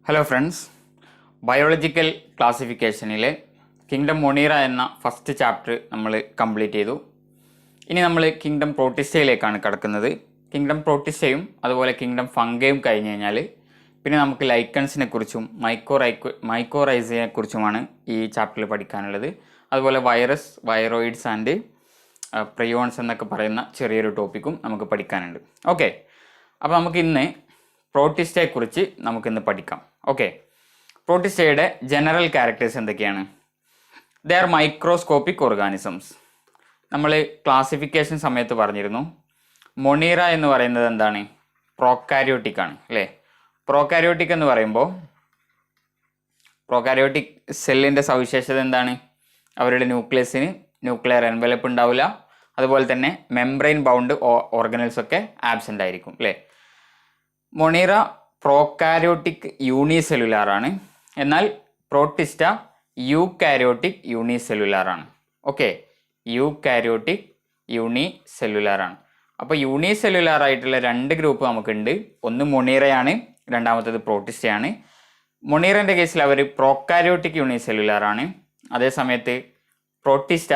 Hello friends, biological ക്ലാസിഫിക്കേഷനിലെ kingdom monera എന്ന first chapter നമ്മൾ കംപ്ലീറ്റ് ചെയ്തു. ഇനി നമ്മൾ കിങ്ഡം പ്രോട്ടിസ്റ്റയിലേക്കാണ് കടക്കുന്നത്. കിങ്ഡം പ്രോട്ടിസ്റ്റയും അതുപോലെ കിങ്ഡം ഫംഗയും കഴിഞ്ഞ് കഴിഞ്ഞാൽ പിന്നെ നമുക്ക് ലൈക്കൺസിനെ കുറിച്ചും മൈക്കോറൈസിനെ കുറിച്ചുമാണ് ഈ ചാപ്റ്ററിൽ പഠിക്കാനുള്ളത്. അതുപോലെ വൈറസ്, വൈറോയിഡ്സ് ആൻഡ് പ്രയോൺസ് എന്നൊക്കെ പറയുന്ന ചെറിയൊരു ടോപ്പിക്കും നമുക്ക് പഠിക്കാനുണ്ട്. ഓക്കെ, അപ്പോൾ നമുക്ക് ഇന്ന് പ്രോട്ടിസ്റ്റയെക്കുറിച്ച് നമുക്കിന്ന് പഠിക്കാം. ഓക്കെ, പ്രോട്ടിസ്റ്റയുടെ ജനറൽ ക്യാരക്ടേഴ്സ് എന്തൊക്കെയാണ്? They are microscopic organisms. നമ്മൾ ക്ലാസിഫിക്കേഷൻ സമയത്ത് പറഞ്ഞിരുന്നു, മൊണീറ എന്ന് പറയുന്നത് എന്താണ്? പ്രോകാരിയോട്ടിക് ആണ് അല്ലേ? പ്രോകാരിയോട്ടിക് എന്ന് പറയുമ്പോൾ പ്രോകാരിയോട്ടിക് സെല്ലിൻ്റെ സവിശേഷത എന്താണ്? അവരുടെ ന്യൂക്ലിയസിന് ന്യൂക്ലിയർ എൻവലപ്പ് ഉണ്ടാവില്ല, അതുപോലെ തന്നെ മെംബ്രെയിൻ ബൗണ്ട് ഓർഗനൽസ് ഒക്കെ ആബ്സെൻ്റ് ആയിരിക്കും അല്ലേ? മൊണീറ പ്രോകാരിയോട്ടിക് യൂണിസെല്ലുലാർ ആണ്, എന്നാൽ പ്രോട്ടിസ്റ്റ യൂകാരിയോട്ടിക് യൂണിസെല്ലുലാർ ആണ്. ഓക്കെ, യൂകാരിയോട്ടിക് യൂണിസെല്ലുലാർ ആണ്. അപ്പോൾ യൂണിസെല്ലുലാർ ആയിട്ടുള്ള രണ്ട് ഗ്രൂപ്പ് നമുക്കുണ്ട്. ഒന്ന് മൊണീറയാണ്, രണ്ടാമത്തേത് പ്രോട്ടിസ്റ്റയാണ്. മൊണീറൻ്റെ കേസിൽ അവർ പ്രോകാരിയോട്ടിക് യൂണിസെല്ലുലാർ ആണ്, അതേസമയത്ത് പ്രോട്ടിസ്റ്റ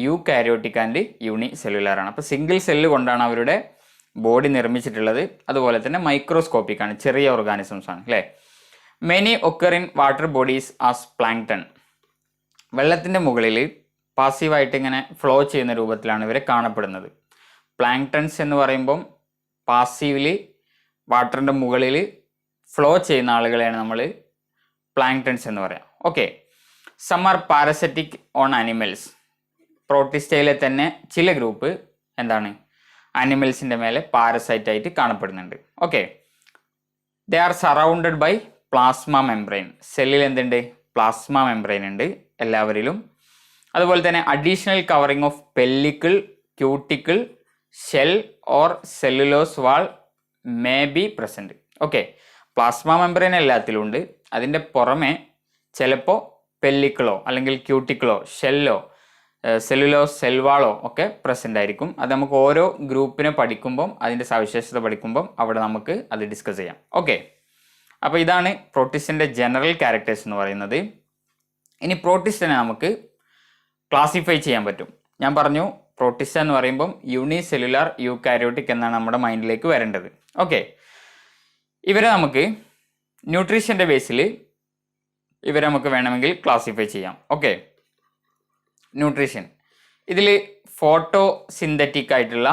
യൂകാരിയോട്ടിക് ആൻഡ് യൂണിസെല്ലുലാർ ആണ്. അപ്പോൾ സിംഗിൾ സെല്ല് കൊണ്ടാണ് അവരുടെ ബോഡി നിർമ്മിച്ചിട്ടുള്ളത്. അതുപോലെ തന്നെ മൈക്രോസ്കോപ്പിക് ആണ്, ചെറിയ ഓർഗാനിസംസ് ആണ് അല്ലേ? Many occur in water bodies as plankton. വെള്ളത്തിൻ്റെ മുകളിൽ പാസീവായിട്ട് ഇങ്ങനെ ഫ്ലോ ചെയ്യുന്ന രൂപത്തിലാണ് ഇവരെ കാണപ്പെടുന്നത്. പ്ലാങ്ക്ടൺസ് എന്ന് പറയുമ്പം പാസീവ്ലി വാട്ടറിൻ്റെ മുകളിൽ ഫ്ലോ ചെയ്യുന്ന ആളുകളെയാണ് നമ്മൾ പ്ലാങ്ക്ടൺസ് എന്ന് പറയാം. Okay, some are parasitic on animals. പ്രോട്ടിസ്റ്റയിലെ തന്നെ ചില ഗ്രൂപ്പ് എന്താണ്? ആനിമൽസിൻ്റെ മേലെ പാരസൈറ്റ് ആയിട്ട് കാണപ്പെടുന്നുണ്ട്. Okay, they are surrounded by plasma membrane. സെല്ലിൽ എന്തുണ്ട്? പ്ലാസ്മ മെംബ്രെയിൻ ഉണ്ട് എല്ലാവരിലും. അതുപോലെ തന്നെ additional covering of pellicle, cuticle, shell or cellulose wall may be present. Okay, plasma membrane എല്ലാത്തിലും ഉണ്ട്. അതിൻ്റെ പുറമെ ചിലപ്പോൾ പെല്ലിക്കിളോ അല്ലെങ്കിൽ ക്യൂട്ടിക്കിളോ ഷെല്ലോ സെല്ലുലോസ് സെൽവാളോ ഒക്കെ പ്രസൻ്റ് ആയിരിക്കും. അത് നമുക്ക് ഓരോ ഗ്രൂപ്പിനെ പഠിക്കുമ്പം അതിൻ്റെ സവിശേഷത പഠിക്കുമ്പം അവിടെ നമുക്ക് അത് ഡിസ്കസ് ചെയ്യാം. ഓക്കെ, അപ്പോൾ ഇതാണ് പ്രോട്ടിസ്റ്റിൻ്റെ ജനറൽ ക്യാരക്ടേഴ്സ് എന്ന് പറയുന്നത്. ഇനി പ്രോട്ടിസ്റ്റിനെ നമുക്ക് ക്ലാസിഫൈ ചെയ്യാൻ പറ്റും. ഞാൻ പറഞ്ഞു പ്രോട്ടിസ്റ്റ എന്ന് പറയുമ്പം യൂണിസെല്ലുലാർ യൂകാരിയോട്ടിക് എന്നാണ് നമ്മുടെ മൈൻഡിലേക്ക് വരേണ്ടത്. ഓക്കെ, ഇവരെ നമുക്ക് ന്യൂട്രീഷൻ്റെ ബേസിൽ ഇവരെ നമുക്ക് വേണമെങ്കിൽ ക്ലാസിഫൈ ചെയ്യാം. ഓക്കെ, ന്യൂട്രീഷൻ ഇതിൽ ഫോട്ടോ സിന്തറ്റിക് ആയിട്ടുള്ള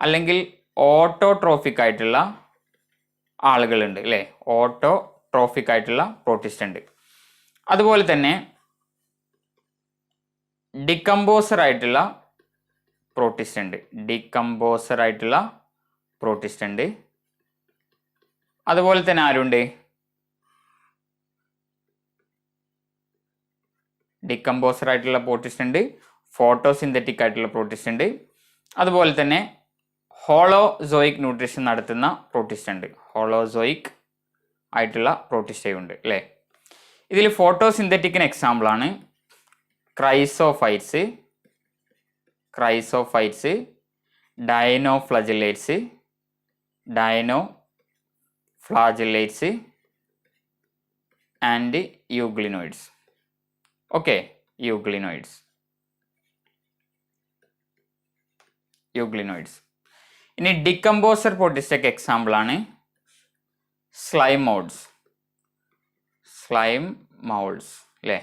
അല്ലെങ്കിൽ ഓട്ടോട്രോഫിക് ആയിട്ടുള്ള ആളുകളുണ്ട് അല്ലേ? ഓട്ടോട്രോഫിക് ആയിട്ടുള്ള പ്രോട്ടിസ്റ്റ് ഉണ്ട്. അതുപോലെ തന്നെ ഡികമ്പോസർ ആയിട്ടുള്ള പ്രോട്ടിസ്റ്റ് ഉണ്ട്. അതുപോലെ തന്നെ ആരുണ്ട്? ഡികമ്പോസർ ആയിട്ടുള്ള പ്രോട്ടിസ്റ്റ് ഉണ്ട്, ഫോട്ടോസിന്തറ്റിക് ആയിട്ടുള്ള പ്രോട്ടിസ്റ്റ് ഉണ്ട്. അതുപോലെ തന്നെ ഹോളോസോയിക് ന്യൂട്രീഷൻ നടത്തുന്ന പ്രോട്ടിസ്റ്റ് ഉണ്ട്. ഹോളോസോയിക് ആയിട്ടുള്ള പ്രോട്ടിസ്റ്റയും ഉണ്ട് അല്ലേ? ഇതിൽ ഫോട്ടോസിന്തറ്റിക്കിന് എക്സാമ്പിളാണ് chrysophytes, ഡൈനോഫ്ലാജെല്ലേറ്റ്സ് and euglenoids. Okay, euglenoids. ഇനി ഡികമ്പോസർ പ്രോട്ടിസ്റ്റൊക്കെ എക്സാമ്പിളാണ് സ്ലൈം മൗൾസ് അല്ലേ?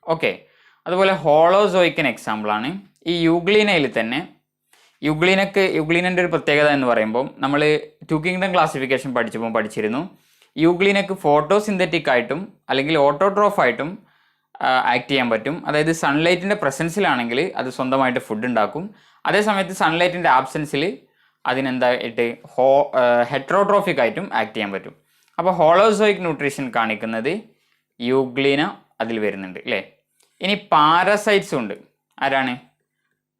ഓക്കെ, അതുപോലെ ഹോളോസോയിക്കിന് എക്സാമ്പിളാണ് ഈ യൂഗ്ലീനയിൽ തന്നെ. യൂഗ്ലീനൻ്റെ ഒരു പ്രത്യേകത എന്ന് പറയുമ്പോൾ നമ്മൾ ടു കിങ്ഡം ക്ലാസിഫിക്കേഷൻ പഠിച്ചിരുന്നു. യൂഗ്ലീനക്ക് ഫോട്ടോസിന്തറ്റിക് ആയിട്ടും അല്ലെങ്കിൽ ഓട്ടോട്രോഫ് ആയിട്ടും ആക്ട് ചെയ്യാൻ പറ്റും. അതായത് സൺലൈറ്റിൻ്റെ പ്രസൻസിലാണെങ്കിൽ അത് സ്വന്തമായിട്ട് ഫുഡ് ഉണ്ടാക്കും. അതേസമയത്ത് സൺലൈറ്റിൻ്റെ ആബ്സെൻസിൽ അതിനെന്തായിട്ട് ഹെട്രോട്രോഫിക് ആയിട്ടും ആക്ട് ചെയ്യാൻ പറ്റും. അപ്പോൾ ഹോളോസോയിക് ന്യൂട്രീഷൻ കാണിക്കുന്നത് യൂഗ്ലീന അതിൽ വരുന്നുണ്ട് അല്ലേ? ഇനി പാരസൈറ്റ്സും ഉണ്ട്. ആരാണ്?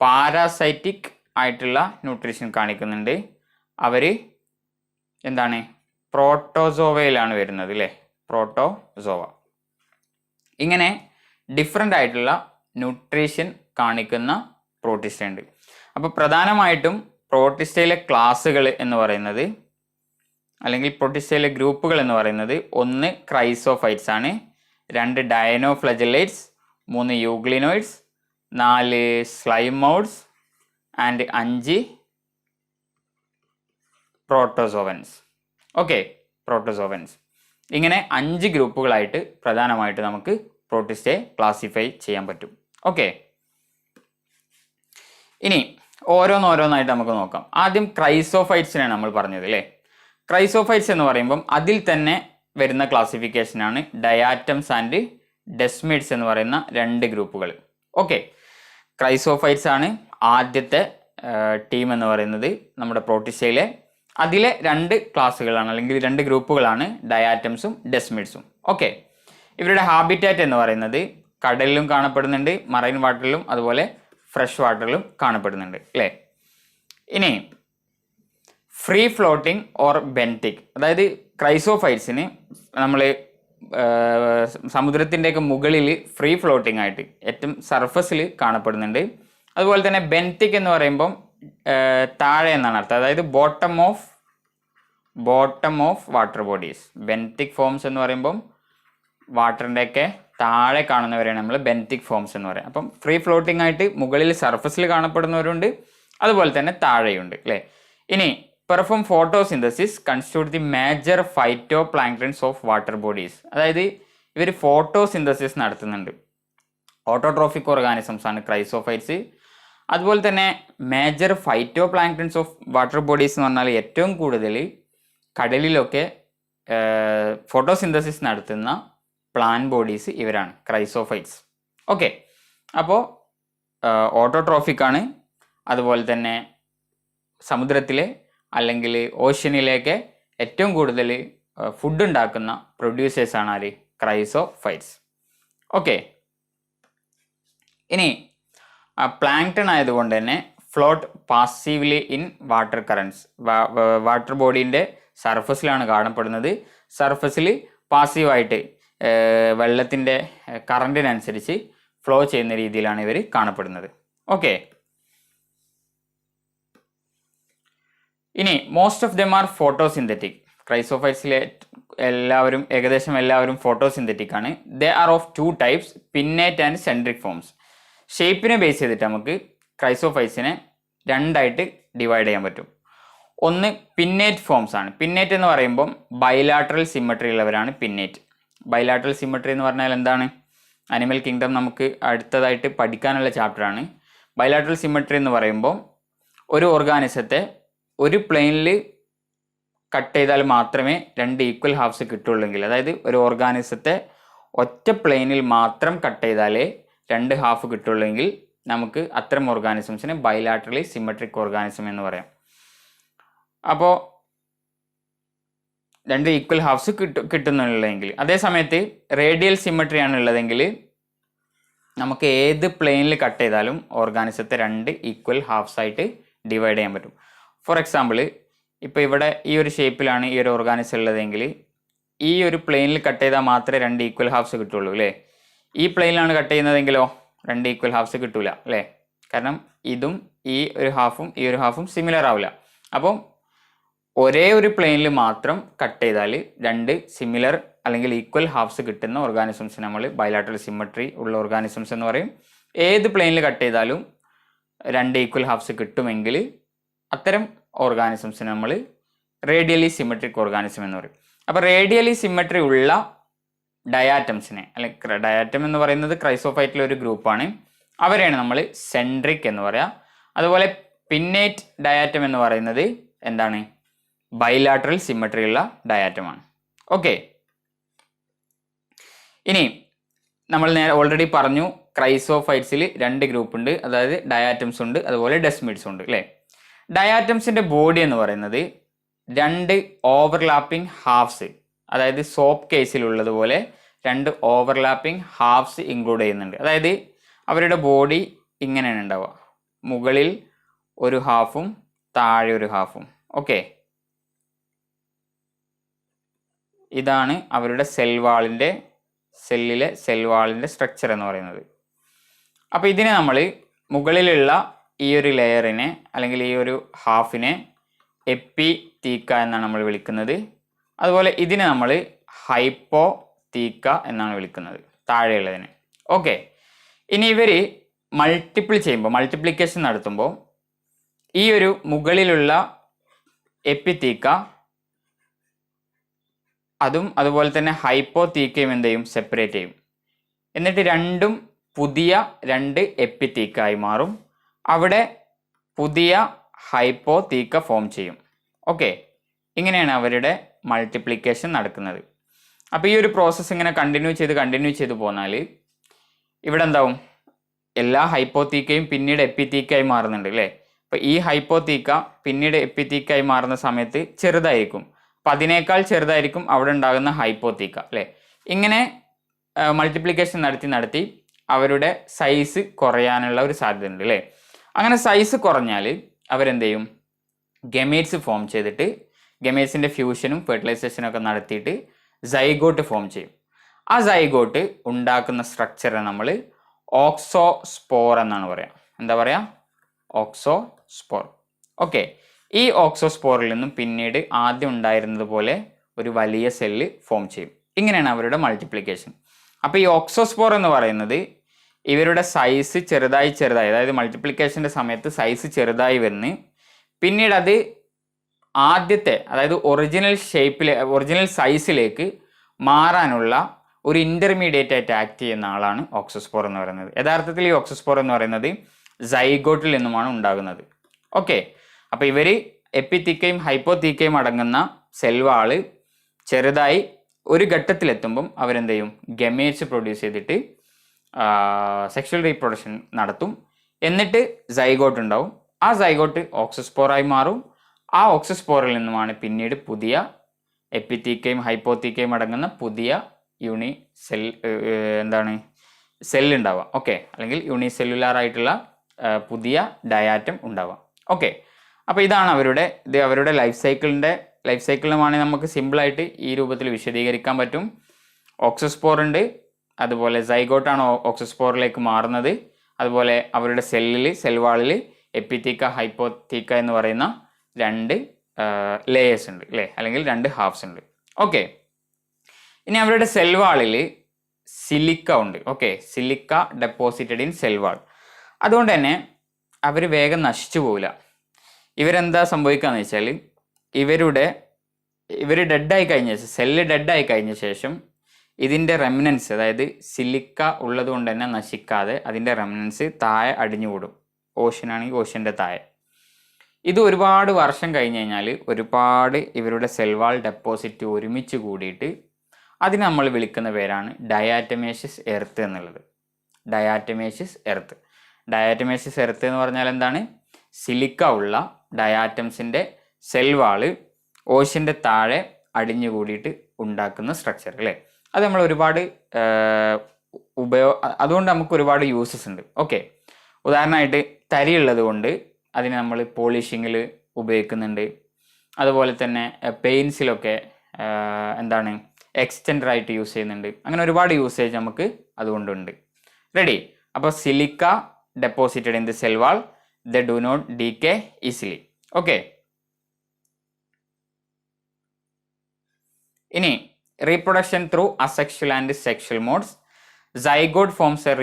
പാരാസൈറ്റിക് ആയിട്ടുള്ള ന്യൂട്രീഷൻ കാണിക്കുന്നുണ്ട്. അവർ എന്താണ്? പ്രോട്ടോസോവയിലാണ് വരുന്നത് അല്ലേ? പ്രോട്ടോസോവ. ഇങ്ങനെ ഡിഫറെൻ്റ് ആയിട്ടുള്ള ന്യൂട്രീഷൻ കാണിക്കുന്ന പ്രോട്ടിസ്റ്റ് ഉണ്ട്. അപ്പോൾ പ്രധാനമായിട്ടും പ്രോട്ടിസ്റ്റയിലെ ക്ലാസ്സുകൾ എന്ന് പറയുന്നത് അല്ലെങ്കിൽ പ്രോട്ടിസ്റ്റയിലെ ഗ്രൂപ്പുകൾ എന്ന് പറയുന്നത് 1 ക്രൈസോഫൈറ്റ്സ് ആണ്, 2 dinoflagellates, 3 euglenoids, 4 slime moulds and 5 protozoans. Okay, protozoans. ഇങ്ങനെ 5 ഗ്രൂപ്പുകളായിട്ട് പ്രധാനമായിട്ട് നമുക്ക് പ്രോട്ടിസ്റ്റയെ ക്ലാസിഫൈ ചെയ്യാൻ പറ്റും. ഓക്കെ, ഇനി ഓരോന്നായിട്ട് നമുക്ക് നോക്കാം. ആദ്യം ക്രൈസോഫൈറ്റ്സിനാണ് നമ്മൾ പറഞ്ഞത് അല്ലേ. ക്രൈസോഫൈറ്റ്സ് എന്ന് പറയുമ്പം അതിൽ തന്നെ വരുന്ന ക്ലാസിഫിക്കേഷനാണ് ഡയാറ്റംസ് ആൻഡ് ഡെസ്മിഡ്സ് എന്ന് പറയുന്ന 2 ഗ്രൂപ്പുകൾ. ഓക്കെ, ക്രൈസോഫൈറ്റ്സ് ആണ് ആദ്യത്തെ ടീം എന്ന് പറയുന്നത് നമ്മുടെ പ്രോട്ടിസ്റ്റയിലെ. അതിലെ 2 ക്ലാസ്സുകളാണ് അല്ലെങ്കിൽ 2 ഗ്രൂപ്പുകളാണ് ഡയാറ്റംസും ഡെസ്മിഡ്സും. ഓക്കെ, ഇവരുടെ ഹാബിറ്റാറ്റ് എന്ന് പറയുന്നത് കടലിലും കാണപ്പെടുന്നുണ്ട്, മറൈൻ വാട്ടറിലും അതുപോലെ ഫ്രഷ് വാട്ടറിലും കാണപ്പെടുന്നുണ്ട് അല്ലേ. ഇനി ഫ്രീ ഫ്ലോട്ടിംഗ് ഓർ ബെൻറ്റിക്, അതായത് ക്രൈസോഫൈറ്റ്സിന് നമ്മൾ സമുദ്രത്തിൻ്റെയൊക്കെ മുകളിൽ ഫ്രീ ഫ്ലോട്ടിംഗ് ആയിട്ട് ഏറ്റവും സർഫസിൽ കാണപ്പെടുന്നുണ്ട്. അതുപോലെ തന്നെ ബെൻറ്റിക് എന്ന് പറയുമ്പം താഴെ എന്നാണ് അർത്ഥം, അതായത് bottom of water bodies. Bentinck forms എന്ന് പറയുമ്പം വാട്ടറിൻ്റെയൊക്കെ താഴെ കാണുന്നവരെയാണ് നമ്മൾ ബെൻറ്റിക് ഫോംസ് എന്ന് പറയുന്നത്. അപ്പം ഫ്രീ ഫ്ലോട്ടിംഗ് ആയിട്ട് മുകളിൽ സർഫസിൽ കാണപ്പെടുന്നവരുണ്ട്, അതുപോലെ തന്നെ താഴെയുണ്ട് അല്ലേ. ഇനി perform photosynthesis constitute the major phyto planktons of water bodies, അതായത് ഇവർ ഫോട്ടോസിന്തസിസ് നടത്തുന്നുണ്ട്. ഓട്ടോട്രോഫിക് ഓർഗാനിസംസ് ആണ് ക്രൈസോഫൈറ്റ്സ്. അതുപോലെ തന്നെ major phyto planktons of water bodies എന്ന് പറഞ്ഞാൽ ഏറ്റവും കൂടുതൽ കടലിലൊക്കെ ഫോട്ടോസിന്തസിസ് നടത്തുന്ന പ്ലാൻ ബോഡീസ് ഇവരാണ്, ക്രൈസോഫൈറ്റ്സ്. ഓക്കെ, അപ്പോൾ ഓട്ടോട്രോഫിക് ആണ്. അതുപോലെ തന്നെ സമുദ്രത്തിലെ അല്ലെങ്കിൽ ഓഷ്യനിലേക്ക് ഏറ്റവും കൂടുതൽ ഫുഡ് ഉണ്ടാക്കുന്ന പ്രൊഡ്യൂസേഴ്സാണ് ആര്, ക്രൈസോഫൈറ്റ്സ്. ഓക്കെ, ഇനി പ്ലാങ്ക്ടൺ ആയതുകൊണ്ട് തന്നെ float passively in water currents. Water ബോഡീൻ്റെ സർഫസിലാണ് കാണപ്പെടുന്നത്. സർഫസിൽ പാസീവായിട്ട് വെള്ളത്തിൻ്റെ കറണ്ടിനനുസരിച്ച് ഫ്ലോ ചെയ്യുന്ന രീതിയിലാണ് ഇവർ കാണപ്പെടുന്നത്. ഓക്കെ, ഇനി most of them are photosynthetic. ക്രൈസോഫൈറ്റ്സിലെ ഏകദേശം എല്ലാവരും ഫോട്ടോസിന്തറ്റിക് ആണ്. They are of 2 types, pinnate and centric forms. ഷേപ്പിനെ ബേസ് ചെയ്തിട്ട് നമുക്ക് ക്രൈസോഫൈറ്റ്സിനെ 2ആയിട്ട് ഡിവൈഡ് ചെയ്യാൻ പറ്റും. ഒന്ന് പിന്നേറ്റ് ഫോംസ് ആണ്. പിന്നേറ്റ് എന്ന് പറയുമ്പം ബൈലാട്രൽ സിമ്മട്രി ഉള്ളവരാണ് പിന്നേറ്റ്. ബൈലാട്രൽ സിമ്മട്രി എന്ന് പറഞ്ഞാൽ എന്താണ്? അനിമൽ കിങ്ഡം നമുക്ക് അടുത്തതായിട്ട് പഠിക്കാനുള്ള ചാപ്റ്ററാണ്. ബൈലാട്രൽ സിമ്മട്രി എന്ന് പറയുമ്പോൾ ഒരു ഓർഗാനിസത്തെ ഒരു പ്ലെയിനിൽ കട്ട് ചെയ്താൽ മാത്രമേ 2 ഈക്വൽ ഹാഫ്സ് കിട്ടുള്ളെങ്കിൽ, അതായത് ഒരു ഓർഗാനിസത്തെ ഒറ്റ പ്ലെയിനിൽ മാത്രം കട്ട് ചെയ്താലേ 2 ഹാഫ് കിട്ടുള്ളെങ്കിൽ നമുക്ക് അത്തരം ഓർഗാനിസംസിനെ ബൈലാട്രലി സിമ്മട്രിക് ഓർഗാനിസം എന്ന് പറയാം. അപ്പോൾ 2 ഈക്വൽ ഹാഫ്സ് കിട്ടുന്നുള്ളതെങ്കിൽ, അതേ സമയത്ത് റേഡിയൽ സിമ്മട്രി ആണ് ഉള്ളതെങ്കിൽ നമുക്ക് ഏത് പ്ലെയിനിൽ കട്ട് ചെയ്താലും ഓർഗാനിസത്തെ 2 ഈക്വൽ ഹാഫ്സ് ആയിട്ട് ഡിവൈഡ് ചെയ്യാൻ പറ്റും. ഫോർ എക്സാമ്പിൾ, ഇപ്പോൾ ഇവിടെ ഈ ഒരു ഷേപ്പിലാണ് ഈ ഒരു ഓർഗാനിസം ഉള്ളതെങ്കിൽ ഈ ഒരു പ്ലെയിനിൽ കട്ട് ചെയ്താൽ മാത്രമേ 2 ഈക്വൽ ഹാഫ്സ് കിട്ടുള്ളൂ അല്ലേ. ഈ പ്ലെയിനിലാണ് കട്ട് ചെയ്യുന്നതെങ്കിലോ 2 ഈക്വൽ ഹാഫ്സ് കിട്ടൂല അല്ലേ, കാരണം ഇതും ഈ ഒരു ഹാഫും സിമിലർ ആവില്ല. അപ്പം ഒരേ ഒരു പ്ലെയിനിൽ മാത്രം കട്ട് ചെയ്താൽ 2 സിമിലർ അല്ലെങ്കിൽ ഈക്വൽ ഹാഫ്സ് കിട്ടുന്ന ഓർഗാനിസംസ് നമ്മൾ ബൈലാട്രൽ സിമ്മട്രി ഉള്ള ഓർഗാനിസംസ് എന്ന് പറയും. ഏത് പ്ലെയിനിൽ കട്ട് ചെയ്താലും 2 ഈക്വൽ ഹാഫ്സ് കിട്ടുമെങ്കിൽ അത്തരം ഓർഗാനിസംസിന് നമ്മൾ റേഡിയലി സിമ്മട്രിക് ഓർഗാനിസം എന്ന് പറയും. അപ്പോൾ റേഡിയലി സിമ്മട്രി ഉള്ള ഡയാറ്റംസിനെ, അല്ലെങ്കിൽ ഡയാറ്റം എന്ന് പറയുന്നത് ക്രൈസോഫൈറ്റിലെ ഒരു ഗ്രൂപ്പാണ്, അവരെയാണ് നമ്മൾ സെൻട്രിക് എന്ന് പറയാം. അതുപോലെ പിന്നേറ്റ് ഡയാറ്റം എന്ന് പറയുന്നത് എന്താണ്? ബൈലാട്രൽ സിമ്മട്രി ഉള്ള ഡയാറ്റമാണ്. ഓക്കെ, ഇനി നമ്മൾ ഓൾറെഡി പറഞ്ഞു ക്രൈസോഫൈറ്റ്സിൽ 2 ഗ്രൂപ്പ് ഉണ്ട്, അതായത് ഡയാറ്റംസ് ഉണ്ട് അതുപോലെ ഡെസ്മിഡ്സ് ഉണ്ട് അല്ലേ. ഡയാറ്റംസിൻ്റെ ബോഡി എന്ന് പറയുന്നത് 2 ഓവർലാപ്പിംഗ് ഹാഫ്സ്, അതായത് സോപ്പ് കേസിലുള്ളതുപോലെ 2 ഓവർലാപ്പിംഗ് ഹാഫ്സ് ഇൻക്ലൂഡ് ചെയ്യുന്നുണ്ട്. അതായത് അവരുടെ ബോഡി ഇങ്ങനെയാണ് ഉണ്ടാവുക, മുകളിൽ ഒരു ഹാഫും താഴെ ഒരു ഹാഫും. ഓക്കെ, ഇതാണ് അവരുടെ സെല്ലിലെ സെൽ വാളിൻ്റെ സ്ട്രക്ചർ എന്ന് പറയുന്നത്. അപ്പോൾ ഇതിനെ നമ്മൾ മുകളിലുള്ള ഈ ഒരു ലെയറിനെ അല്ലെങ്കിൽ ഈ ഒരു ഹാഫിനെ എപ്പിത്തീക്ക എന്നാണ് നമ്മൾ വിളിക്കുന്നത്. അതുപോലെ ഇതിനെ നമ്മൾ ഹൈപ്പോത്തീക്ക എന്നാണ് വിളിക്കുന്നത്, താഴെയുള്ളതിനെ. ഓക്കെ, ഇനി ഇവർ മൾട്ടിപ്ലിക്കേഷൻ നടത്തുമ്പോൾ ഈ ഒരു മുകളിലുള്ള എപ്പിത്തീക്ക അതും അതുപോലെ തന്നെ ഹൈപ്പോത്തീക്കയും എന്ത് ചെയ്യും, സെപ്പറേറ്റ് ചെയ്യും. എന്നിട്ട് രണ്ടും പുതിയ 2 എപ്പിത്തീക്കായി മാറും. അവിടെ പുതിയ ഹൈപ്പോത്തീക്ക ഫോം ചെയ്യും. ഓക്കെ, ഇങ്ങനെയാണ് അവരുടെ മൾട്ടിപ്ലിക്കേഷൻ നടക്കുന്നത്. അപ്പോൾ ഈ ഒരു പ്രോസസ്സ് ഇങ്ങനെ കണ്ടിന്യൂ ചെയ്ത് പോന്നാൽ ഇവിടെ എന്താവും, എല്ലാ ഹൈപ്പോത്തീക്കയും പിന്നീട് എപ്പിത്തീക്കായി മാറുന്നുണ്ട് അല്ലേ. അപ്പോൾ ഈ ഹൈപ്പോത്തീക്ക പിന്നീട് എപ്പിത്തീക്കായി മാറുന്ന സമയത്ത് ചെറുതായിരിക്കും. അപ്പം അതിനേക്കാൾ ചെറുതായിരിക്കും അവിടെ ഉണ്ടാകുന്ന ഹൈപ്പോത്തീക്ക അല്ലേ. ഇങ്ങനെ മൾട്ടിപ്ലിക്കേഷൻ നടത്തി അവരുടെ സൈസ് കുറയാനുള്ള ഒരു സാധ്യത ഉണ്ട് അല്ലേ. അങ്ങനെ സൈസ് കുറഞ്ഞാൽ അവരെന്ത് ചെയ്യും, ഗമേറ്റ്സ് ഫോം ചെയ്തിട്ട് ഗമേറ്റ്സിൻ്റെ ഫ്യൂഷനും ഫെർട്ടിലൈസേഷനും ഒക്കെ നടത്തിയിട്ട് സൈഗോട്ട് ഫോം ചെയ്യും. ആ സൈഗോട്ട് ഉണ്ടാക്കുന്ന സ്ട്രക്ചറെ നമ്മൾ ഓക്സോസ്പോർ എന്നാണ് പറയുക. എന്താ പറയുക, ഓക്സോസ്പോർ. ഓക്കെ, ഈ ഓക്സോസ്പോറിൽ നിന്നും പിന്നീട് ആദ്യം ഉണ്ടായിരുന്നത് പോലെ ഒരു വലിയ സെല്ല് ഫോം ചെയ്യും. ഇങ്ങനെയാണ് അവരുടെ മൾട്ടിപ്ലിക്കേഷൻ. അപ്പോൾ ഈ ഓക്സോസ്പോർ എന്ന് പറയുന്നത് ഇവരുടെ സൈസ് ചെറുതായി അതായത് മൾട്ടിപ്ലിക്കേഷൻ്റെ സമയത്ത് സൈസ് ചെറുതായി വരുന്നു. പിന്നീട് അത് ആദ്യത്തെ അതായത് ഒറിജിനൽ സൈസിലേക്ക് മാറാനുള്ള ഒരു ഇൻ്റർമീഡിയറ്റ് ആയിട്ട് ആക്ട് ചെയ്യുന്ന ആളാണ് ഓക്സോസ്പോർ എന്ന് പറയുന്നത്. യഥാർത്ഥത്തിൽ ഈ ഓക്സോസ്പോർ എന്ന് പറയുന്നത് സൈഗോട്ടിൽ നിന്നുമാണ് ഉണ്ടാകുന്നത്. ഓക്കെ, അപ്പോൾ ഇവർ എപ്പിത്തീക്കയും ഹൈപ്പോത്തീക്കയും അടങ്ങുന്ന സെൽവാള് ചെറുതായി ഒരു ഘട്ടത്തിലെത്തുമ്പം അവരെന്ത് ചെയ്യും, ഗമേറ്റ്സ് പ്രൊഡ്യൂസ് ചെയ്തിട്ട് സെക്ഷൽ റീപ്രൊഡക്ഷൻ നടത്തും. എന്നിട്ട് സൈഗോട്ട് ഉണ്ടാവും. ആ സൈഗോട്ട് ഓക്സോസ്പോറായി മാറും. ആ ഓക്സോസ്പോറിൽ നിന്നുമാണ് പിന്നീട് പുതിയ എപ്പിത്തീക്കയും ഹൈപ്പോത്തീക്കയും അടങ്ങുന്ന പുതിയ സെല്ല് ഉണ്ടാവുക. ഓക്കെ, അല്ലെങ്കിൽ യൂണിസെല്ലുലാർ ആയിട്ടുള്ള പുതിയ ഡയാറ്റം ഉണ്ടാവുക. ഓക്കെ, അപ്പോൾ ഇതാണ് അവരുടെ ലൈഫ് സൈക്കിളിനുമാണ് നമുക്ക് സിമ്പിളായിട്ട് ഈ രൂപത്തിൽ വിശദീകരിക്കാൻ പറ്റും. ഓക്സോസ്പോർ ഉണ്ട്, അതുപോലെ സൈഗോട്ടാണ് ഓക്സോസ്പോറിലേക്ക് മാറുന്നത്. അതുപോലെ അവരുടെ സെൽവാളിൽ എപ്പിത്തീക്ക ഹൈപ്പോത്തീക്ക എന്ന് പറയുന്ന 2 ലേയേഴ്സ് ഉണ്ട് അല്ലേ, അല്ലെങ്കിൽ 2 ഹാഫ്സ് ഉണ്ട്. ഓക്കെ, ഇനി അവരുടെ സെൽവാളിൽ സിലിക്ക ഉണ്ട്. Okay, silica deposited in cell wall. അതുകൊണ്ട് തന്നെ അവർ വേഗം നശിച്ചു പോവില്ല. ഇവരെന്താ സംഭവിക്കുകയെന്ന് വെച്ചാൽ ഇവർ ഡെഡായി കഴിഞ്ഞ ശേഷം, സെല്ല് ഡെഡായി കഴിഞ്ഞ ശേഷം ഇതിൻ്റെ റെമിനൻസ്, അതായത് സിലിക്ക ഉള്ളത് കൊണ്ട് തന്നെ നശിക്കാതെ അതിൻ്റെ റെമിനൻസ് താഴെ അടിഞ്ഞുകൂടും. ഓഷ്യനാണെങ്കിൽ ഓഷ്യൻ്റെ താഴെ. ഇത് ഒരുപാട് വർഷം കഴിഞ്ഞ് കഴിഞ്ഞാൽ ഒരുപാട് ഇവരുടെ സെൽവാൾ ഡെപ്പോസിറ്റ് ഒരുമിച്ച് കൂടിയിട്ട് അതിന് നമ്മൾ വിളിക്കുന്ന പേരാണ് ഡയാറ്റമേഷ്യസ് എർത്ത് എന്നുള്ളത്. ഡയാറ്റമേഷ്യസ് എർത്ത് എന്ന് പറഞ്ഞാൽ എന്താണ്, സിലിക്ക ഉള്ള ഡയാറ്റംസിൻ്റെ സെൽവാള് ഓഷ്യൻ്റെ താഴെ അടിഞ്ഞു കൂടിയിട്ട് ഉണ്ടാക്കുന്ന സ്ട്രക്ചർ അല്ലേ. അത് നമ്മൾ ഒരുപാട് അതുകൊണ്ട് നമുക്ക് ഒരുപാട് യൂസസ് ഉണ്ട്. ഓക്കെ, ഉദാഹരണമായിട്ട് തരിയുള്ളത് കൊണ്ട് അതിന് നമ്മൾ പോളിഷിങ്ങിൽ ഉപയോഗിക്കുന്നുണ്ട്. അതുപോലെ തന്നെ പെയിൻസിലൊക്കെ എക്സ്റ്റെൻഡറായിട്ട് യൂസ് ചെയ്യുന്നുണ്ട്. അങ്ങനെ ഒരുപാട് യൂസേജ് നമുക്ക് അതുകൊണ്ടുണ്ട്. റെഡി. അപ്പോൾ silica deposited in the cell wall, they do not decay easily. Okay, ഇനി reproduction through asexual and sexual modes. Zygote forms a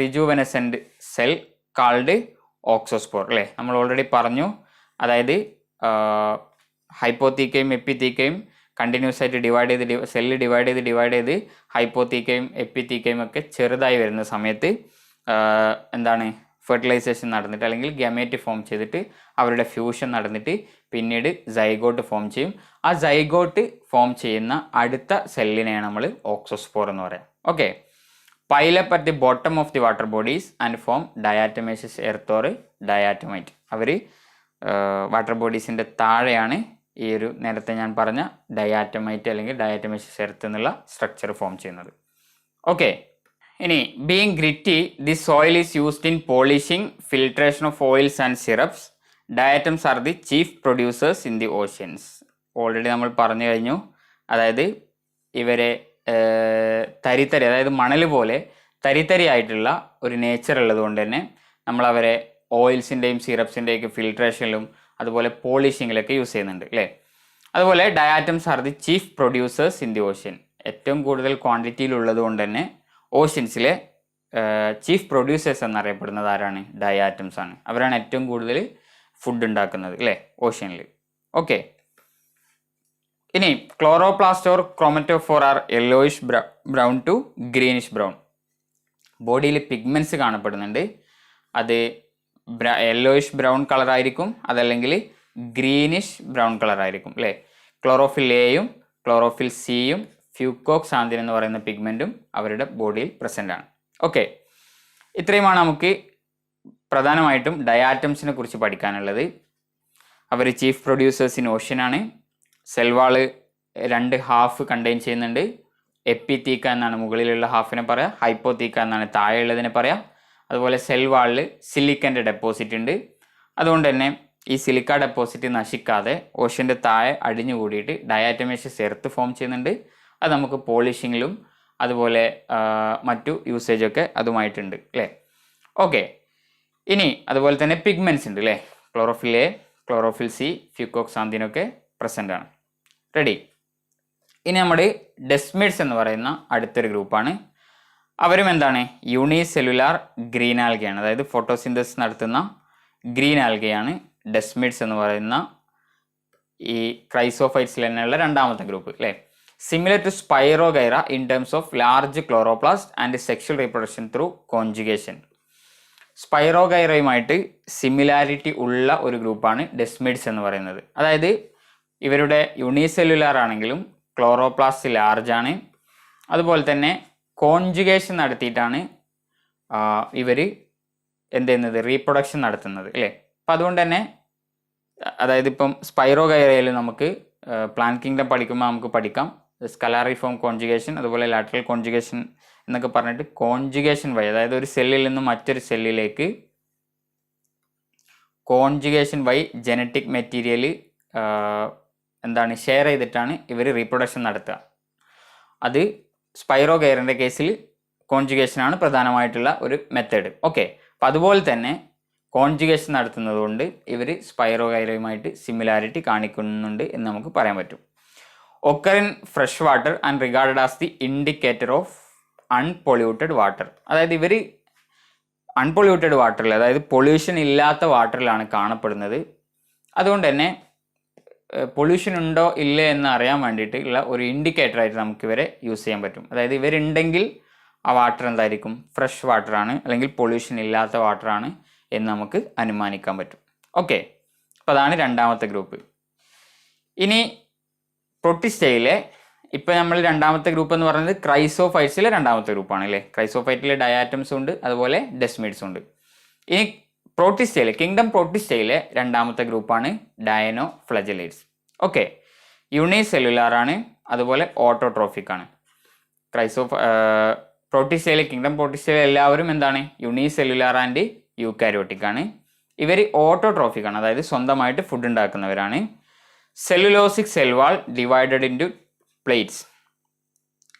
rejuvenescent cell called auxospore അല്ലേ. നമ്മൾ ഓൾറെഡി പറഞ്ഞു, അതായത് ഹൈപ്പോത്തീക്കയും എപ്പിത്തീക്കയും കണ്ടിന്യൂസ് ആയിട്ട് സെല്ല് ഡിവൈഡ് ചെയ്ത് ഹൈപ്പോത്തീക്കയും എപ്പിത്തീക്കയും ഒക്കെ ചെറുതായി വരുന്ന സമയത്ത് ഫെർട്ടിലൈസേഷൻ നടന്നിട്ട് അല്ലെങ്കിൽ ഗമേറ്റ് ഫോം ചെയ്തിട്ട് അവരുടെ ഫ്യൂഷൻ നടന്നിട്ട് പിന്നീട് സൈഗോട്ട് ഫോം ചെയ്യും. ആ സൈഗോട്ട് ഫോം ചെയ്യുന്ന അടുത്ത സെല്ലിനെയാണ് നമ്മൾ ഓക്സോസ്പോർ എന്ന് പറയാം. Okay, pile up at the bottom of the water bodies and form diatomaceous earth or diatomite. അവർ വാട്ടർ ബോഡീസിൻ്റെ താഴെയാണ് ഈ ഒരു നേരത്തെ ഞാൻ പറഞ്ഞ ഡയാറ്റമൈറ്റ് അല്ലെങ്കിൽ ഡയാറ്റമേഷ്യസ് എർത്ത് എന്നുള്ള സ്ട്രക്ചർ ഫോം ചെയ്യുന്നത്. ഓക്കെ, ഇനി being gritty, the soil is used in polishing, filtration of oils and syrups. Diatoms are the chief producers in the oceans. Already നമ്മൾ പറഞ്ഞു കഴിഞ്ഞു. അതായത് ഇവരെ തരിത്തരി, അതായത് മണൽ പോലെ തരിത്തരി ആയിട്ടുള്ള ഒരു നേച്ചർ ഉള്ളത് കൊണ്ട് തന്നെ നമ്മളവരെ ഓയിൽസിൻ്റെയും സിറപ്സിൻ്റെയൊക്കെ ഫിൽട്രേഷനിലും അതുപോലെ പോളിഷിങ്ങിലൊക്കെ യൂസ് ചെയ്യുന്നുണ്ട് അല്ലേ. അതുപോലെ diatoms R the chief producers in the ocean. ഏറ്റവും കൂടുതൽ ക്വാണ്ടിറ്റിയിലുള്ളത് കൊണ്ട് തന്നെ ഓഷ്യൻസിലെ ചീഫ് പ്രൊഡ്യൂസേഴ്സ് എന്നറിയപ്പെടുന്നത് ആരാണ്? ഡയാറ്റംസ് ആണ്. അവരാണ് ഏറ്റവും കൂടുതൽ ഫുഡ് ഉണ്ടാക്കുന്നത് അല്ലേ ഓഷ്യനിൽ. ഓക്കെ, ഇനി chloroplast or chromatophore are yellowish brown to greenish brown. ബോഡിയിൽ പിഗ്മെൻറ്റ്സ് കാണപ്പെടുന്നുണ്ട്. അത് യെല്ലോയിഷ് ബ്രൗൺ കളർ ആയിരിക്കും, അതല്ലെങ്കിൽ ഗ്രീനിഷ് ബ്രൗൺ കളർ ആയിരിക്കും അല്ലേ. ക്ലോറോഫിൽ എയും ക്ലോറോഫിൽ സിയും ഫ്യൂക്കോക്സാന്തിൻ എന്ന് പറയുന്ന പിഗ്മെൻറ്റും അവരുടെ ബോഡിയിൽ പ്രസൻ്റ് ആണ്. ഓക്കെ, ഇത്രയുമാണ് നമുക്ക് പ്രധാനമായിട്ടും ഡയാറ്റംസിനെ കുറിച്ച് പഠിക്കാനുള്ളത്. അവർ ചീഫ് പ്രൊഡ്യൂസേഴ്സ് ഇൻ ഓഷ്യൻ ആണ്. സെൽവാള് 2 ഹാഫ് കണ്ടെയ്ൻ ചെയ്യുന്നുണ്ട്. എപ്പിത്തീക്ക എന്നാണ് മുകളിലുള്ള ഹാഫിനെ പറയാം, ഹൈപ്പോത്തീക്ക എന്നാണ് താഴെയുള്ളതിനെ പറയാം. അതുപോലെ സെൽവാളിൽ സിലിക്കൻ്റെ ഡെപ്പോസിറ്റ് ഉണ്ട്. അതുകൊണ്ട് തന്നെ ഈ സിലിക്ക ഡെപ്പോസിറ്റ് നശിക്കാതെ ഓഷ്യൻ്റെ താഴെ അടിഞ്ഞു കൂടിയിട്ട് ഡയാറ്റമേഷ്യസ് എർത്ത് ഫോം ചെയ്യുന്നുണ്ട്. അത് നമുക്ക് പോളിഷിങ്ങിലും അതുപോലെ മറ്റു യൂസേജൊക്കെ അതുമായിട്ടുണ്ട് അല്ലേ. ഓക്കെ, ഇനി അതുപോലെ തന്നെ പിഗ്മെൻറ്റ്സ് ഉണ്ട് അല്ലേ. ക്ലോറോഫിൽ എ, ക്ലോറോഫിൽ സി, ഫ്യൂക്കോക്സാന്തിനൊക്കെ പ്രസൻ്റ് ആണ്. റെഡി. ഇനി നമ്മുടെ ഡെസ്മിഡ്സ് എന്ന് പറയുന്ന അടുത്തൊരു ഗ്രൂപ്പാണ്. അവരും എന്താണ്? യൂണിസെല്ലുലാർ ഗ്രീൻ ആൽഗയാണ്, അതായത് ഫോട്ടോസിന്തസിസ് നടത്തുന്ന ഗ്രീൻ ആൽഗയാണ് ഡെസ്മിഡ്സ് എന്ന് പറയുന്ന ഈ ക്രൈസോഫൈറ്റ്സിൽ തന്നെയുള്ള രണ്ടാമത്തെ ഗ്രൂപ്പ് അല്ലേ. Similar to spirogyra in terms of large chloroplast and sexual reproduction through conjugation. സ്പൈറോഗൈറയുമായിട്ട് സിമിലാരിറ്റി ഉള്ള ഒരു ഗ്രൂപ്പാണ് ഡെസ്മിഡ്സ് എന്ന് പറയുന്നത്. അതായത് ഇവരുടെ യൂണിസെല്ലുലാർ ആണെങ്കിലും ക്ലോറോപ്ലാസ്റ്റ് ലാർജ് ആണ്. അതുപോലെ തന്നെ കോൺജുഗേഷൻ നടത്തിയിട്ടാണ് ഇവർ എന്ത് ചെയ്യുന്നത്? റീപ്രൊഡക്ഷൻ നടത്തുന്നത് അല്ലേ. അപ്പം അതുകൊണ്ട് തന്നെ അതായത് ഇപ്പം സ്പൈറോഗൈറയിൽ നമുക്ക് പ്ലാന്റ് കിങ്ഡം പഠിക്കുമ്പോൾ നമുക്ക് പഠിക്കാം സ്കലാറിഫോം കോൺജുഗേഷൻ, അതുപോലെ ലാറ്ററൽ കോൺജുഗേഷൻ എന്നൊക്കെ പറഞ്ഞിട്ട് കോൺജുഗേഷൻ വഴി, അതായത് ഒരു സെല്ലിൽ നിന്നും മറ്റൊരു സെല്ലിലേക്ക് കോൺജുഗേഷൻ വഴി ജനറ്റിക് മെറ്റീരിയൽ എന്താണ് ഷെയർ ചെയ്തിട്ടാണ് ഇവർ റീപ്രൊഡക്ഷൻ നടത്തുക. അത് സ്പൈറോഗൈറിൻ്റെ കേസിൽ കോൺജുഗേഷനാണ് പ്രധാനമായിട്ടുള്ള ഒരു മെത്തേഡ്. ഓക്കെ, അപ്പം അതുപോലെ തന്നെ കോൺജുഗേഷൻ നടത്തുന്നത് കൊണ്ട് ഇവർ സ്പൈറോഗൈറയുമായിട്ട് സിമിലാരിറ്റി കാണിക്കുന്നുണ്ട് എന്ന് നമുക്ക് പറയാൻ പറ്റും. Occur in fresh water and regarded as the indicator of unpolluted water. അതായത് ഇവർ അൺപൊല്യൂട്ടഡ് വാട്ടറിൽ, അതായത് പൊല്യൂഷൻ ഇല്ലാത്ത വാട്ടറിലാണ് കാണപ്പെടുന്നത്. അതുകൊണ്ട് തന്നെ പൊല്യൂഷൻ ഉണ്ടോ ഇല്ലേ എന്ന് അറിയാൻ വേണ്ടിയിട്ടുള്ള ഒരു ഇൻഡിക്കേറ്ററായിട്ട് നമുക്ക് ഇവരെ യൂസ് ചെയ്യാൻ പറ്റും. അതായത് ഇവരുണ്ടെങ്കിൽ ആ വാട്ടർ എന്തായിരിക്കും? ഫ്രഷ് വാട്ടറാണ്, അല്ലെങ്കിൽ പൊല്യൂഷൻ ഇല്ലാത്ത വാട്ടറാണ് എന്ന് നമുക്ക് അനുമാനിക്കാൻ പറ്റും. ഓക്കെ, അപ്പോൾ അതാണ് രണ്ടാമത്തെ ഗ്രൂപ്പ്. ഇനി പ്രൊട്ടിസ്റ്റയിലെ ഇപ്പം നമ്മൾ രണ്ടാമത്തെ ഗ്രൂപ്പ് എന്ന് പറയുന്നത് ക്രൈസോഫൈറ്റ്സിലെ രണ്ടാമത്തെ ഗ്രൂപ്പാണ് അല്ലേ. ക്രൈസോഫൈറ്റിലെ ഡയാറ്റംസും ഉണ്ട്, അതുപോലെ ഡെസ്മിഡ്സും ഉണ്ട്. ഇനി പ്രോട്ടിസ്റ്റയിലെ കിങ്ഡം പ്രോട്ടിസ്റ്റയിലെ രണ്ടാമത്തെ ഗ്രൂപ്പാണ് ഡയനോ ഫ്ലജലേറ്റ്സ്. ഓക്കെ, യൂണിസെല്ലുലാർ ആണ്, അതുപോലെ ഓട്ടോട്രോഫിക് ആണ്. പ്രോട്ടിസ്റ്റയിലെ കിങ്ഡം പ്രോട്ടിസ്റ്റയിലെ എല്ലാവരും എന്താണ്? യൂണിസെല്ലുലാർ ആൻഡ് യൂക്കാരിയോട്ടിക് ആണ്. ഇവർ ഓട്ടോട്രോഫിക് ആണ്, അതായത് സ്വന്തമായിട്ട് ഫുഡ് ഉണ്ടാക്കുന്നവരാണ്. Cellulosic cell wall divided into plates.